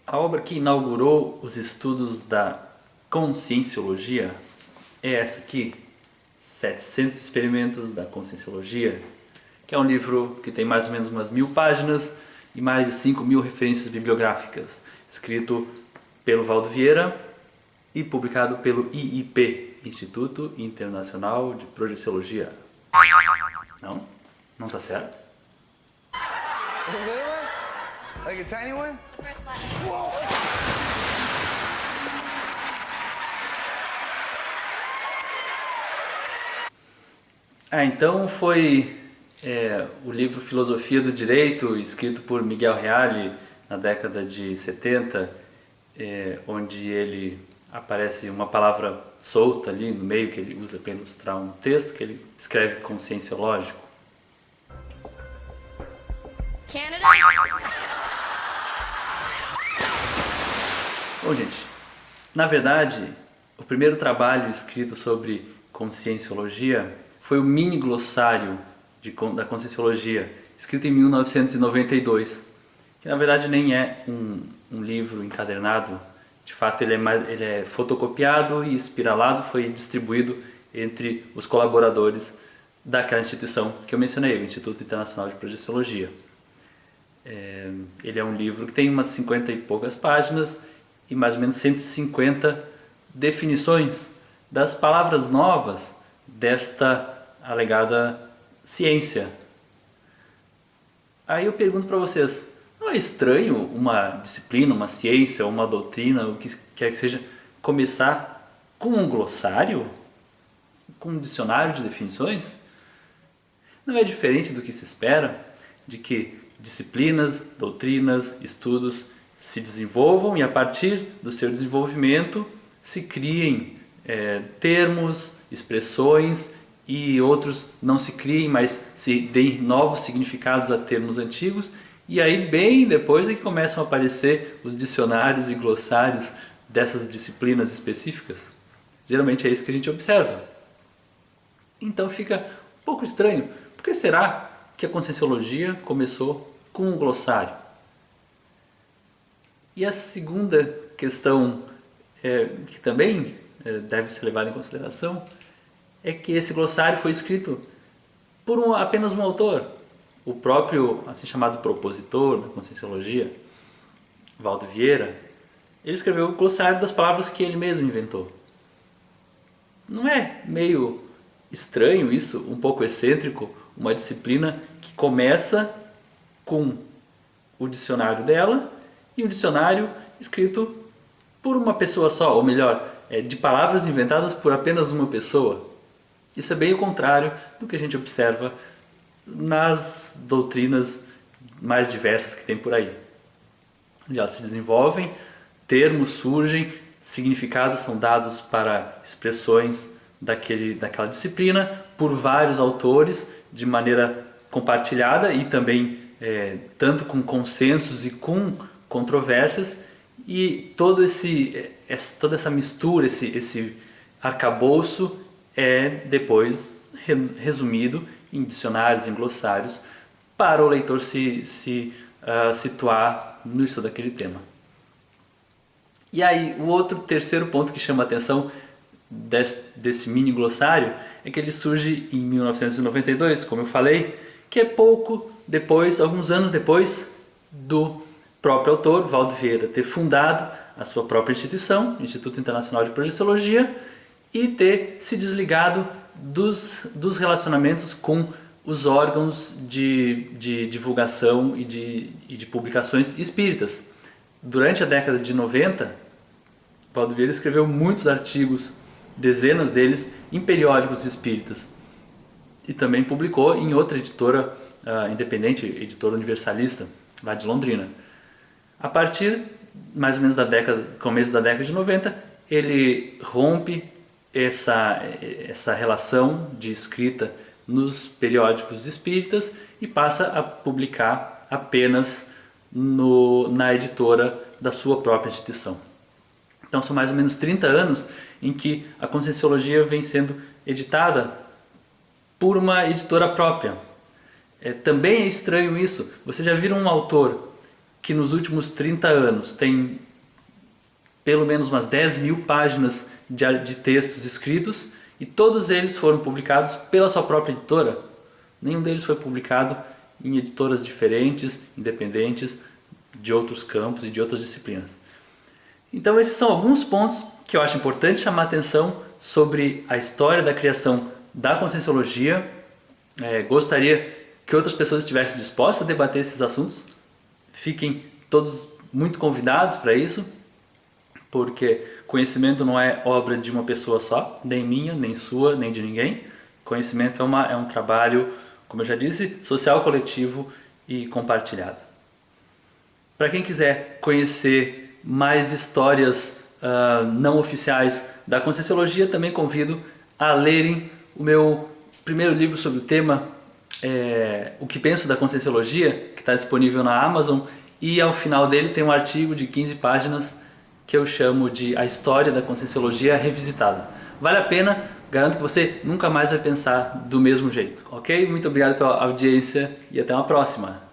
A obra que inaugurou os estudos da Conscienciologia é essa aqui, 700 Experimentos da Conscienciologia, que é um livro que tem mais ou menos umas 1000 páginas e mais de 5.000 referências bibliográficas, escrito pelo Valdo Vieira e publicado pelo IIP, Instituto Internacional de Projeciologia. Não? Não tá certo? A little one? Like a tiny one? The first letter. Então foi o livro Filosofia do Direito, escrito por Miguel Reale na década de 70, onde ele aparece uma palavra solta ali no meio que ele usa para ilustrar um texto que ele escreve conscienciológico. Canada? Bom, gente, na verdade, o primeiro trabalho escrito sobre conscienciologia foi o mini glossário da conscienciologia, escrito em 1992, que na verdade nem é um livro encadernado. De fato, ele é fotocopiado e espiralado, foi distribuído entre os colaboradores daquela instituição que eu mencionei, o Instituto Internacional de Projeciologia. Ele é um livro que tem umas 50 e poucas páginas e mais ou menos 150 definições das palavras novas desta alegada ciência. Aí eu pergunto para vocês, não é estranho uma disciplina, uma ciência, uma doutrina, o que quer que seja, começar com um glossário? Com um dicionário de definições? Não é diferente do que se espera de que disciplinas, doutrinas, estudos se desenvolvam e a partir do seu desenvolvimento se criem termos, expressões e outros não se criem, mas se deem novos significados a termos antigos, e aí bem depois é que começam a aparecer os dicionários e glossários dessas disciplinas específicas. Geralmente é isso que a gente observa. Então fica um pouco estranho. Por que será que a Conscienciologia começou com um glossário? E a segunda questão que também deve ser levada em consideração é que esse glossário foi escrito por apenas um autor, o próprio assim chamado propositor da Conscienciologia, Valdo Vieira. Ele escreveu o glossário das palavras que ele mesmo inventou. Não é meio estranho isso, um pouco excêntrico, uma disciplina que começa com o dicionário dela e um dicionário escrito por uma pessoa só, ou melhor, de palavras inventadas por apenas uma pessoa? Isso é bem o contrário do que a gente observa nas doutrinas mais diversas que tem por aí. Onde elas se desenvolvem, termos surgem, significados são dados para expressões daquela disciplina por vários autores de maneira compartilhada e também tanto com consensos e com controvérsias, e toda essa mistura, esse arcabouço é depois resumido em dicionários, em glossários, para o leitor se situar no estudo daquele tema. E aí, o terceiro ponto que chama a atenção desse mini glossário é que ele surge em 1992, como eu falei, que é pouco depois, alguns anos depois do próprio autor, Valdo Vieira, ter fundado a sua própria instituição, Instituto Internacional de Projeciologia, e ter se desligado dos relacionamentos com os órgãos de divulgação e de publicações espíritas. Durante a década de 90, Valdo Vieira escreveu muitos artigos, dezenas deles, em periódicos espíritas. E também publicou em outra editora independente, editora universalista, lá de Londrina. A partir, mais ou menos, começo da década de 90, ele rompe essa relação de escrita nos periódicos espíritas e passa a publicar apenas na editora da sua própria instituição. Então são mais ou menos 30 anos em que a Conscienciologia vem sendo editada por uma editora própria. Também é estranho isso. Vocês já viram um autor que nos últimos 30 anos tem pelo menos umas 10 mil páginas de textos escritos e todos eles foram publicados pela sua própria editora. Nenhum deles foi publicado em editoras diferentes, independentes, de outros campos e de outras disciplinas. Então esses são alguns pontos que eu acho importante chamar a atenção sobre a história da criação da Conscienciologia. Gostaria que outras pessoas estivessem dispostas a debater esses assuntos. Fiquem todos muito convidados para isso, porque conhecimento não é obra de uma pessoa só, nem minha, nem sua, nem de ninguém. Conhecimento é um trabalho, como eu já disse, social, coletivo e compartilhado. Para quem quiser conhecer mais histórias não oficiais da Conscienciologia, também convido a lerem o meu primeiro livro sobre o tema, O que Penso da Conscienciologia, que está disponível na Amazon, e ao final dele tem um artigo de 15 páginas que eu chamo de A História da Conscienciologia Revisitada. Vale a pena, garanto que você nunca mais vai pensar do mesmo jeito, ok? Muito obrigado pela audiência e até uma próxima!